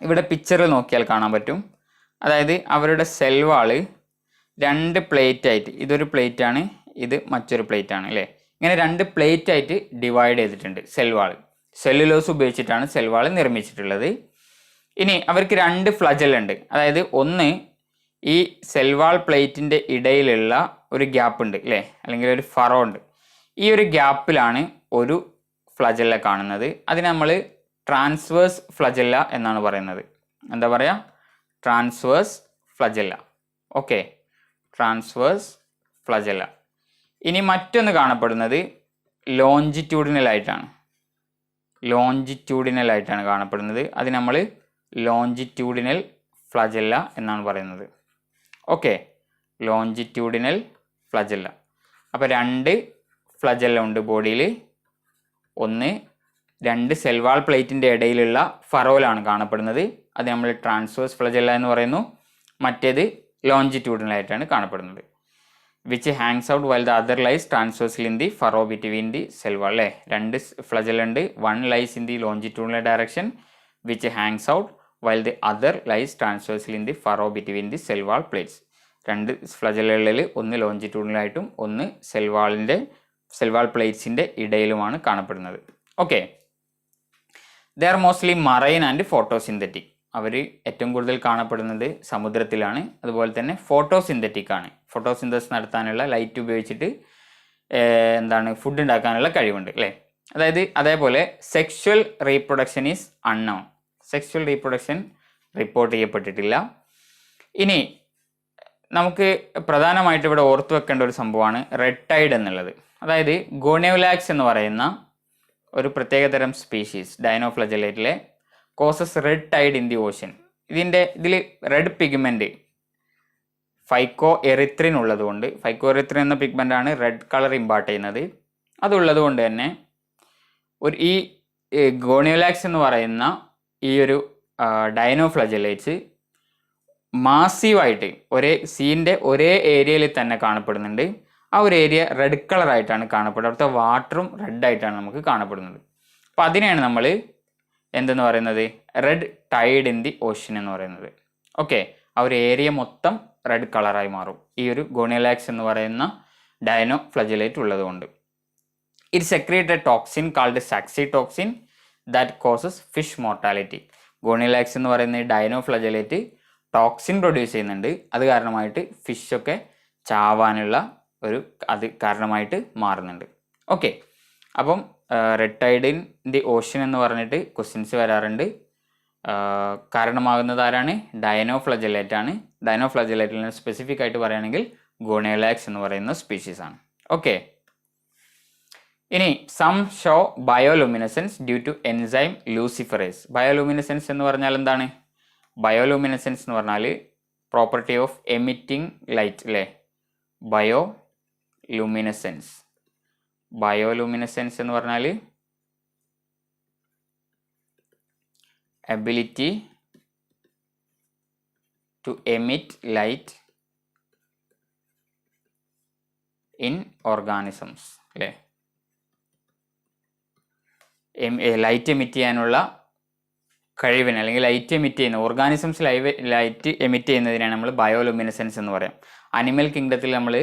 ഇവിടെ പിക്ചറിൽ നോക്കിയാൽ കാണാൻ പറ്റും. അതായത് അവരുടെ സെൽവാള് 2 പ്ലേറ്റ് ആയിട്ട്, ഇതൊരു പ്ലേറ്റ് ആണ്, ഇത് മറ്റൊരു പ്ലേറ്റ് ആണ് അല്ലേ. ഇങ്ങനെ 2 പ്ലേറ്റ് ആയിട്ട് ഡിവൈഡ് ചെയ്തിട്ടുണ്ട് സെൽവാൾ. സെല്ലുലോസ് ഉപയോഗിച്ചിട്ടാണ് സെൽവാൾ നിർമ്മിച്ചിട്ടുള്ളത്. ഇനി അവർക്ക് 2 ഫ്ലജൽ ഉണ്ട്. അതായത് ഒന്ന് ഈ സെൽവാൾ പ്ലേറ്റിൻ്റെ ഇടയിലുള്ള ഒരു ഗ്യാപ്പ് ഉണ്ട് അല്ലേ, അല്ലെങ്കിൽ ഒരു ഫറോ ഉണ്ട്. ഈ ഒരു ഗ്യാപ്പിലാണ് ഒരു ഫ്ലജല്ല കാണുന്നത്. അതിന് നമ്മൾ ട്രാൻസ്വേഴ്സ് ഫ്ലജല്ല എന്നാണ് പറയുന്നത്. എന്താ പറയുക? Transverse flagella. Okay, transverse flagella. ഇനി മറ്റൊന്ന് കാണപ്പെടുന്നത് ലോഞ്ചിറ്റ്യൂഡിനലായിട്ടാണ്. ലോഞ്ചിറ്റ്യൂഡിനലായിട്ടാണ് കാണപ്പെടുന്നത്. അത് നമ്മൾ ലോഞ്ചിറ്റ്യൂഡിനൽ ഫ്ലജല്ല എന്നാണ് പറയുന്നത്. Okay, longitudinal flagella. അപ്പോൾ 2 ഫ്ലജല്ല ഉണ്ട് ബോഡിയിൽ. ഒന്ന് 2 സെൽവാൾ പ്ലേറ്റിൻ്റെ ഇടയിലുള്ള ഫറോലാണ് കാണപ്പെടുന്നത്. അത് നമ്മൾ ട്രാൻസ്വേഴ്സ് ഫ്ലജല്ല എന്ന് പറയുന്നു. മറ്റേത് ലോഞ്ചിറ്റ്യൂഡിനലായിട്ടാണ് കാണപ്പെടുന്നത്. Which hangs out while the other lies ട്രാൻസ്വേഴ്സിൽ in the furrow between the cell wall അല്ലേ. 2 ഫ്ലജല്ല ഉണ്ട്. 1 lies in the longitudinal direction which hangs out while the other lies transversely in the furrow between the cell wall plates. 2 ഫ്ലജലുകളിൽ ഒന്ന് ലോഞ്ചിറ്റ്യൂഡിനലായിട്ടും ഒന്ന് cell wall പ്ലേറ്റ്സിൻ്റെ ഇടയിലുമാണ് കാണപ്പെടുന്നത്. Okay, they are mostly marine and photosynthetic. അവർ ഏറ്റവും കൂടുതൽ കാണപ്പെടുന്നത് സമുദ്രത്തിലാണ്. അതുപോലെ തന്നെ ഫോട്ടോസിന്തറ്റിക് ആണ്. ഫോട്ടോസിന്തസിസ് നടത്താനുള്ള ലൈറ്റ് ഉപയോഗിച്ചിട്ട് ഫുഡ് ഉണ്ടാക്കാനുള്ള കഴിവുണ്ട് അല്ലേ. അതേപോലെ sexual reproduction is unknown. Sexual reproduction report ചെയ്യപ്പെട്ടിട്ടില്ല. ഇനി നമുക്ക് പ്രധാനമായിട്ട് ഇവിടെ ഓർത്തു വെക്കേണ്ട ഒരു സംഭവമാണ് റെഡ് ടൈഡ് എന്നുള്ളത്. അതായത് ഗോണിയോലാക്സ് എന്ന് പറയുന്ന ഒരു പ്രത്യേകതരം സ്പീഷീസ് ഡൈനോഫ്ലജലേറ്റിലെ causes red tide in the ocean. ഇതിൽ റെഡ് പിഗ്മെൻറ്റ് ഫൈക്കോ എറിത്രിൻ ഉള്ളതുകൊണ്ട്, ഫൈക്കോ എറിത്രിൻ എന്ന പിഗ്മെൻ്റാണ് റെഡ് കളർ ഇമ്പാർട്ട് ചെയ്യുന്നത്. അതുള്ളത് കൊണ്ട് തന്നെ ഈ ഗോണിയോലാക്സ് എന്ന് പറയുന്ന ഈ ഒരു ഡൈനോഫ്ലജലേറ്റ്സ് മാസീവായിട്ട് സീൻ്റെ ഒരേ ഏരിയയിൽ തന്നെ കാണപ്പെടുന്നുണ്ട്. ആ ഒരു ഏരിയ റെഡ് കളറായിട്ടാണ് കാണപ്പെടുന്നത്. അവിടുത്തെ വാട്ടറും റെഡായിട്ടാണ് നമുക്ക് കാണപ്പെടുന്നത്. അപ്പോൾ അതിനെയാണ് നമ്മൾ എന്തെന്ന് പറയുന്നത്, red tide in the ocean എന്ന് പറയുന്നത്. ഓക്കെ, ആ ഒരു ഏരിയ മൊത്തം റെഡ് കളറായി മാറും ഈ ഒരു ഗോണിയോലാക്സ് എന്ന് പറയുന്ന ഡൈനോഫ്ലജലേറ്റ് ഉള്ളതുകൊണ്ട്. It secrete a toxin called saxitoxin that causes fish mortality. Gonyaulax എന്ന് പറയുന്ന ഈ ഡൈനോഫ്ലജലേറ്റ് ടോക്സിൻ പ്രൊഡ്യൂസ് ചെയ്യുന്നുണ്ട്. അത് കാരണമായിട്ട് ഫിഷൊക്കെ ചാവാനുള്ള അത് കാരണമായിട്ട് മാറുന്നുണ്ട്. ഓക്കെ, അപ്പം red tide in the ocean എന്ന് പറഞ്ഞിട്ട് ക്വസ്റ്റ്യൻസ് വരാറുണ്ട്. കാരണമാകുന്നത് ആരാണ്? ഡൈനോഫ്ലജലേറ്റ് ആണ്. ഡൈനോഫ്ലജലേറ്റിൽ നിന്ന് സ്പെസിഫിക് ആയിട്ട് പറയുകയാണെങ്കിൽ ഗോണിയോലാക്സ് എന്ന് പറയുന്ന സ്പീഷീസ് ആണ്. ഓക്കെ, ഇനി some show bioluminescence due to enzyme luciferase. Bioluminescence എന്ന് പറഞ്ഞാൽ എന്താണ്? ബയോലുമിനസെൻസ് എന്ന് പറഞ്ഞാൽ പ്രോപ്പർട്ടി ഓഫ് എമിറ്റിംഗ് ലൈറ്റ് അല്ലേ. ബയോലുമിനസെൻസ് എന്ന് പറഞ്ഞാൽ ability to emit light in organisms അല്ലേ. ലൈറ്റ് എമിറ്റ് ചെയ്യാനുള്ള കഴിവിന് അല്ലെങ്കിൽ ലൈറ്റ് എമിറ്റ് ചെയ്യുന്ന ഓർഗാനിസംസ് ലൈറ്റ് എമിറ്റ് ചെയ്യുന്നതിനാണ് നമ്മൾ ബയോലുമിനസെൻസ് എന്ന് പറയാം. അനിമൽ കിങ്ഡത്തിൽ നമ്മൾ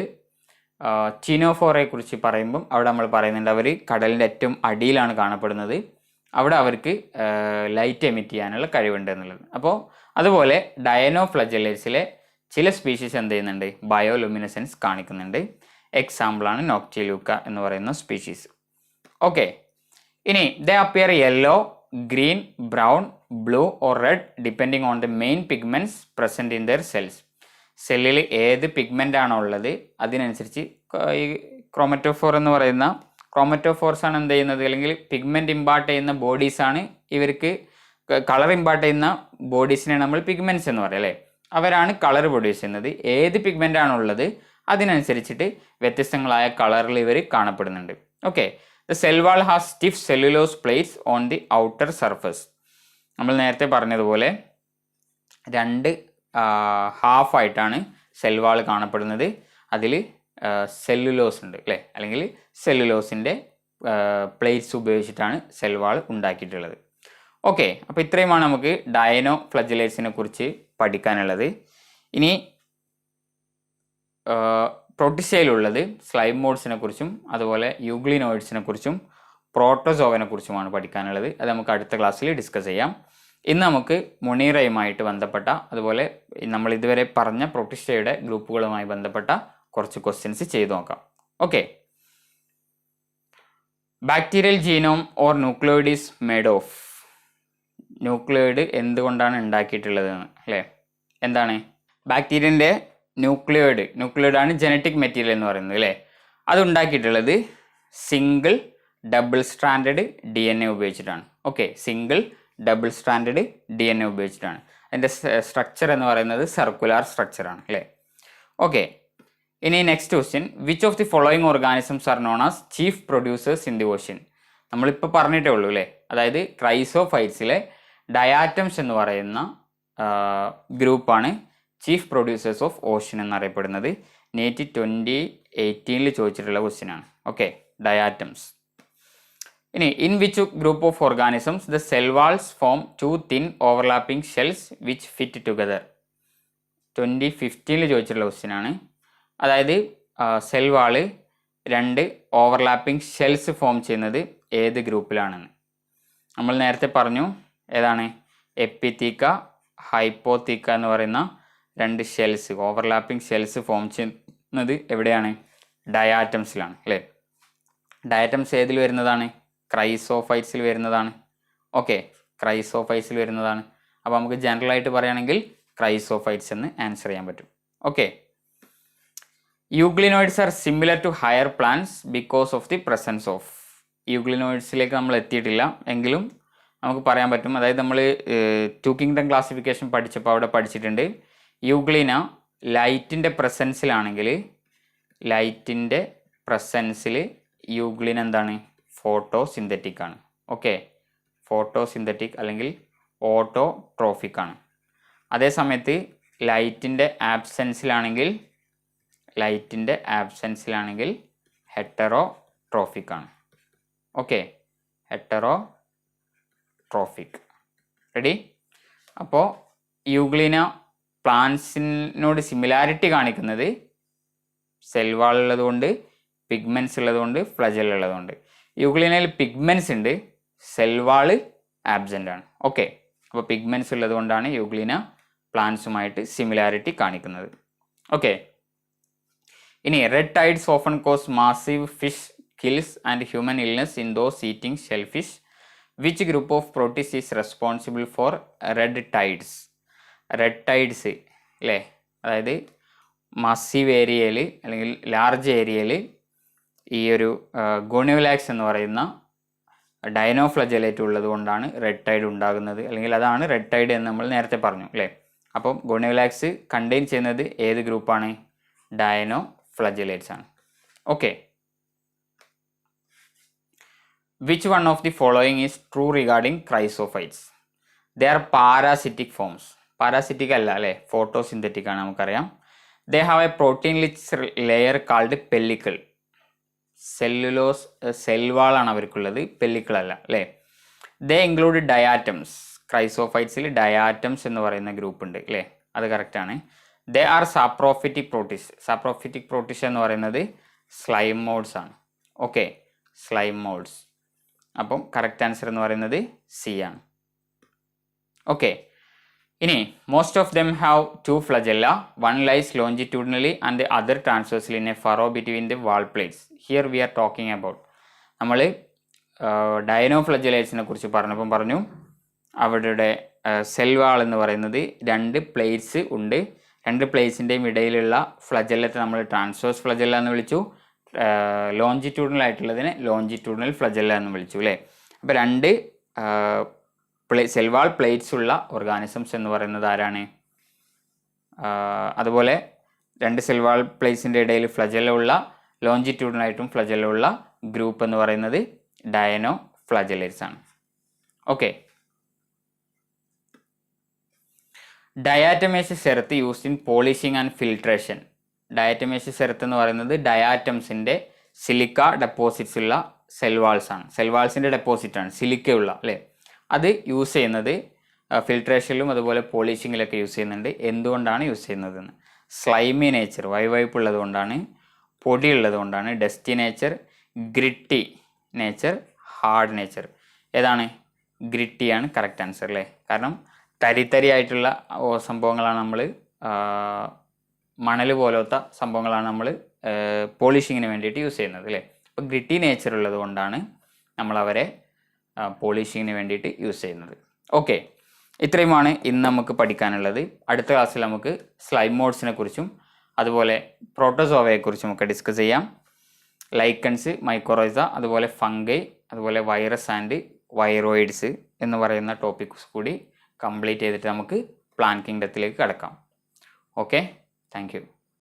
ചീനോഫോറയെ കുറിച്ച് പറയുമ്പം അവിടെ നമ്മൾ പറയുന്നുണ്ട് അവർ കടലിൻ്റെ ഏറ്റവും അടിയിലാണ് കാണപ്പെടുന്നത്. അവിടെ അവർക്ക് ലൈറ്റ് എമിറ്റ് ചെയ്യാനുള്ള കഴിവുണ്ട് എന്നുള്ളത്. അപ്പോൾ അതുപോലെ ഡയനോഫ്ലജലേറ്റ്സിലെ ചില സ്പീഷീസ് എന്ത് ചെയ്യുന്നുണ്ട്? ബയോലുമിനസെൻസ് കാണിക്കുന്നുണ്ട്. എക്സാമ്പിളാണ് നോക്റ്റിലൂക്ക എന്ന് പറയുന്ന സ്പീഷീസ്. ഓക്കെ, ഇനി ദേ appear yellow, green, brown, blue or red depending on the main pigments present in there cells. സെല്ലിൽ ഏത് പിഗ്മെൻ്റ് ആണോ ഉള്ളത് അതിനനുസരിച്ച് ഈ ക്രോമറ്റോഫോർ എന്ന് പറയുന്ന ക്രോമറ്റോഫോർസ് ആണ് എന്ത് ചെയ്യുന്നത്, അല്ലെങ്കിൽ പിഗ്മെൻറ്റ് ഇമ്പാർട്ട് ചെയ്യുന്ന ബോഡീസാണ് ഇവർക്ക് കളർ ഇമ്പാർട്ട് ചെയ്യുന്ന ബോഡീസിനെ നമ്മൾ പിഗ്മെൻറ്റ്സ് എന്ന് പറയും അല്ലേ. അവരാണ് കളർ പ്രൊഡ്യൂസ് ചെയ്യുന്നത്. ഏത് പിഗ്മെൻ്റ് ആണോ ഉള്ളത് അതിനനുസരിച്ചിട്ട് വ്യത്യസ്തങ്ങളായ കളറിൽ ഇവർ കാണപ്പെടുന്നുണ്ട്. Okay, the cell wall has stiff cellulose plates on the outer surface. നമ്മൾ നേരത്തെ പറഞ്ഞതുപോലെ 2 ഹാഫായിട്ടാണ് സെൽ വാൾ കാണപ്പെടുന്നത്. അതിൽ സെല്ലുലോസ് ഉണ്ട് അല്ലേ, അല്ലെങ്കിൽ സെല്ലുലോസിൻ്റെ പ്ലേറ്റ്സ് ഉപയോഗിച്ചിട്ടാണ് സെൽ വാൾ ഉണ്ടാക്കിയിട്ടുള്ളത്. ഓക്കെ, അപ്പോൾ ഇത്രയുമാണ് നമുക്ക് ഡയനോഫ്ലജലേറ്റ്സിനെ കുറിച്ച് പഠിക്കാനുള്ളത്. ഇനി പ്രോട്ടിസ്റ്റയിലുള്ളത് സ്ലൈം മോഡ്സിനെ കുറിച്ചും അതുപോലെ യൂഗ്ലിനോയിഡ്സിനെ കുറിച്ചും പ്രോട്ടോസോവനെ കുറിച്ചുമാണ് പഠിക്കാനുള്ളത്. അത് നമുക്ക് അടുത്ത ക്ലാസ്സിൽ ഡിസ്കസ് ചെയ്യാം. ഇന്ന് നമുക്ക് മൊണീറയുമായിട്ട് ബന്ധപ്പെട്ട അതുപോലെ നമ്മൾ ഇതുവരെ പറഞ്ഞ പ്രോട്ടിസ്റ്റയുടെ ഗ്രൂപ്പുകളുമായി ബന്ധപ്പെട്ട കുറച്ച് ക്വസ്റ്റ്യൻസ് ചെയ്തു നോക്കാം. Okay, bacterial genome or nucleoid is made of. Nucleoid എന്തുകൊണ്ടാണ് ഉണ്ടാക്കിയിട്ടുള്ളത് അല്ലേ? എന്താണ് ബാക്ടീരിയൻ്റെ ന്യൂക്ലിയോയിഡ് ആണ് ജനറ്റിക് മെറ്റീരിയൽ എന്ന് പറയുന്നത് അല്ലേ. അത് ഉണ്ടാക്കിയിട്ടുള്ളത് സിംഗിൾ ഡബിൾ സ്ട്രാൻഡഡ് DNA ഉപയോഗിച്ചിട്ടാണ്. Okay, single double stranded DNA ഉപയോഗിച്ചിട്ടാണ്. അതിൻ്റെ സ്ട്രക്ചർ എന്ന് പറയുന്നത് സർക്കുലാർ സ്ട്രക്ചറാണ് അല്ലേ. ഓക്കെ, ഇനി next question, which of the following organisms are known as chief producers in the ocean. നമ്മളിപ്പോൾ പറഞ്ഞിട്ടേ ഉള്ളൂ അല്ലേ. അതായത് ക്രൈസോഫൈറ്റ്സിലെ ഡയാറ്റംസ് എന്ന് പറയുന്ന ഗ്രൂപ്പാണ് ചീഫ് പ്രൊഡ്യൂസേഴ്സ് ഓഫ് ഓഷ്യൻ എന്നറിയപ്പെടുന്നത്. നീറ്റ് 2018 ചോദിച്ചിട്ടുള്ള ക്വസ്റ്റ്യൻ ആണ്. Okay, diatoms. ഇനി in which group of organisms the cell walls form 2 thin overlapping shells which fit together. 2015 ചോദിച്ചിട്ടുള്ള ക്വസ്റ്റ്യനാണ്. അതായത് cell wall 2 overlapping shells form ചെയ്യുന്നത് ഏത് ഗ്രൂപ്പിലാണെന്ന്. നമ്മൾ നേരത്തെ പറഞ്ഞു ഏതാണ്, എപ്പിത്തീക്ക, ഹൈപ്പോത്തീക്ക എന്ന് പറയുന്ന 2 ഷെൽസ്, ഓവർലാപ്പിംഗ് ഷെൽസ് ഫോം ചെയ്യുന്നത് എവിടെയാണ്, ഡയാറ്റംസിലാണ് അല്ലേ. ഡയാറ്റംസ് ഏതിൽ വരുന്നതാണ്, ക്രൈസോഫൈറ്റ്സിൽ വരുന്നതാണ്. ഓക്കെ, ക്രൈസോഫൈറ്റ്സിൽ വരുന്നതാണ്. അപ്പോൾ നമുക്ക് ജനറൽ ആയിട്ട് പറയുകയാണെങ്കിൽ ക്രൈസോഫൈറ്റ്സ് എന്ന് ആൻസർ ചെയ്യാൻ പറ്റും. Okay, euglenoids are similar to higher plants because of the presence of. യൂഗ്ലിനോയിഡ്സിലേക്ക് നമ്മൾ എത്തിയിട്ടില്ല എങ്കിലും നമുക്ക് പറയാൻ പറ്റും. അതായത് നമ്മൾ 2 കിങ്ഡം ക്ലാസിഫിക്കേഷൻ പഠിച്ചപ്പോൾ അവിടെ പഠിച്ചിട്ടുണ്ട്, യൂഗ്ലിന ലൈറ്റിൻ്റെ പ്രസൻസിലാണെങ്കിൽ, ലൈറ്റിൻ്റെ പ്രസൻസിൽ യൂഗ്ലിൻ എന്താണ്, ഫോട്ടോസിന്തറ്റിക് ആണ്. ഓക്കെ, ഫോട്ടോസിന്തറ്റിക് അല്ലെങ്കിൽ ഓട്ടോട്രോഫിക് ആണ്. അതേസമയത്ത് ലൈറ്റിൻ്റെ ആബ്സെൻസിലാണെങ്കിൽ ഹെറ്ററോട്രോഫിക് ആണ്. Okay, heterotrophic. റെഡി? അപ്പോൾ യൂഗ്ലിന പ്ലാന്റ്സിനോട് സിമിലാരിറ്റി കാണിക്കുന്നത് സെൽ വാൾ ഉള്ളതുകൊണ്ട്, പിഗ്മെൻറ്റ്സ് ഉള്ളതുകൊണ്ട്, ഫ്ലജൽ ഉള്ളതുകൊണ്ട്. യൂഗ്ലിനയിൽ പിഗ്മെൻറ്റ്സ് ഉണ്ട്, സെൽ വാള് ആബ്സെൻ്റ് ആണ്. ഓക്കെ, അപ്പോൾ പിഗ്മെൻറ്റ്സ് ഉള്ളതുകൊണ്ടാണ് യൂഗ്ലിന പ്ലാന്റ്സുമായിട്ട് സിമിലാരിറ്റി കാണിക്കുന്നത്. ഓക്കെ, ഇനി red tides often cause massive fish kills and human illness in those eating shellfish. Which group of protists is responsible for red tides? Red tides അല്ലേ, അതായത് മസീവ് ഏരിയയിൽ അല്ലെങ്കിൽ large ഏരിയയിൽ ഈ ഒരു ഗോണിയോലാക്സ് എന്ന് പറയുന്ന ഡൈനോഫ്ലജലേറ്റ് ഉള്ളത് കൊണ്ടാണ് റെഡ് ടൈഡ് ഉണ്ടാകുന്നത്, അല്ലെങ്കിൽ അതാണ് റെഡ് ടൈഡ് എന്ന് നമ്മൾ നേരത്തെ പറഞ്ഞു അല്ലേ. അപ്പം ഗോണിയോലാക്സ് കണ്ടെയ്ൻ ചെയ്യുന്നത് ഏത് ഗ്രൂപ്പാണ്, ഡൈനോഫ്ലജലേറ്റ്സ് ആണ്. Okay, which one of the following is true regarding chrysophytes? They are parasitic forms. Parasitic അല്ല അല്ലേ, ഫോട്ടോസിന്തറ്റിക് ആണ് നമുക്കറിയാം. They have a protein rich layer called pellicle. Cellulose സെൽവാളാണ് അവർക്കുള്ളത്, പെല്ലിക്കിൾ അല്ല അല്ലേ. They include diatoms. ക്രൈസോഫൈറ്റ്സിൽ ഡയാറ്റംസ് എന്ന് പറയുന്ന ഗ്രൂപ്പ് ഉണ്ട് അല്ലേ, അത് കറക്റ്റാണ്. They are saprophytic protists. Saprophytic protists എന്ന് പറയുന്നത് സ്ലൈം മോഡ്സ് ആണ്. Okay, slime moulds. അപ്പം കറക്റ്റ് ആൻസർ എന്ന് പറയുന്നത് സി ആണ്. ഓക്കെ, ഇനി most of them have 2 flagella. One lies longitudinally and the other transversely in a furrow between the wall plates. Here we are talking about, നമ്മൾ ഡൈനോഫ്ലജലേറ്റ്സിനെ കുറിച്ച് പറഞ്ഞപ്പം പറഞ്ഞു അവരുടെ സെൽ വാൾ എന്ന് പറയുന്നത് 2 പ്ലേറ്റ്സ് ഉണ്ട്. 2 പ്ലേറ്റ്സിൻ്റെയും ഇടയിലുള്ള ഫ്ലജല്ലത്തെ നമ്മൾ ട്രാൻസ്വേഴ്സ് ഫ്ലജല്ല എന്ന് വിളിച്ചു, ലോഞ്ചിറ്റ്യൂഡിനൽ ആയിട്ടുള്ളതിനെ ലോഞ്ചിറ്റ്യൂഡിനൽ ഫ്ലജല്ല എന്ന് വിളിച്ചു അല്ലേ. അപ്പോൾ 2 സെൽവാൾ പ്ലേറ്റ്സ് ഉള്ള ഓർഗാനിസംസ് എന്ന് പറയുന്നത് ആരാണ്? അതുപോലെ 2 സെൽവാൾ പ്ലേറ്റ്സിൻ്റെ ഇടയിൽ ഫ്ലജല്ല ഉള്ള, ലോഞ്ചിറ്റ്യൂഡിനായിട്ടും ഫ്ലജല്ല ഉള്ള ഗ്രൂപ്പ് എന്ന് പറയുന്നത് ഡയനോഫ്ലജലേറ്റ്സ് ആണ്. Okay, diatomaceous earth used in polishing and filtration. Diatomaceous earth എന്ന് പറയുന്നത് ഡയാറ്റംസിൻ്റെ സിലിക്ക ഡെപ്പോസിറ്റ്സ് ഉള്ള സെൽവാൾസ് ആണ്. സെൽവാൾസിൻ്റെ ഡെപ്പോസിറ്റ് ആണ്, സിലിക്കയുള്ള അല്ലേ. അത് യൂസ് ചെയ്യുന്നത് ഫിൽട്രേഷനിലും അതുപോലെ പോളിഷിങ്ങിലൊക്കെ യൂസ് ചെയ്യുന്നുണ്ട്. എന്തുകൊണ്ടാണ് യൂസ് ചെയ്യുന്നതെന്ന്, സ്ലൈമി നേച്ചർ, വൈവൈപ്പ് ഉള്ളത് കൊണ്ടാണ്, പൊടി ഉള്ളത് കൊണ്ടാണ്. Dusty nature, gritty nature, hard nature. ഏതാണ്? ഗ്രിറ്റിയാണ് കറക്റ്റ് ആൻസർ അല്ലേ. കാരണം തരി ആയിട്ടുള്ള സംഭവങ്ങളാണ് നമ്മൾ, മണൽ പോലത്തെ സംഭവങ്ങളാണ് നമ്മൾ പോളിഷിങ്ങിന് വേണ്ടിയിട്ട് യൂസ് ചെയ്യുന്നത് അല്ലേ. അപ്പോൾ ഗ്രിറ്റി നേച്ചർ ഉള്ളത് കൊണ്ടാണ് നമ്മളവരെ പോളിഷിങ്ങിന് വേണ്ടിയിട്ട് യൂസ് ചെയ്യുന്നത്. ഓക്കെ, ഇത്രയുമാണ് ഇന്ന് നമുക്ക് പഠിക്കാനുള്ളത്. അടുത്ത ക്ലാസ്സിൽ നമുക്ക് സ്ലൈം മോഡ്സിനെ കുറിച്ചും അതുപോലെ പ്രോട്ടോസോവയെക്കുറിച്ചും ഒക്കെ ഡിസ്കസ് ചെയ്യാം. ലൈക്കൺസ്, മൈക്രോറൈസ, അതുപോലെ ഫംഗൈ, അതുപോലെ വൈറസ് ആൻഡ് വൈറോയിഡ്സ് എന്ന് പറയുന്ന ടോപ്പിക്സ് കൂടി കംപ്ലീറ്റ് ചെയ്തിട്ട് നമുക്ക് പ്ലാന്റ് കിങ്ഡത്തിലേക്ക് കടക്കാം. Okay, thank you.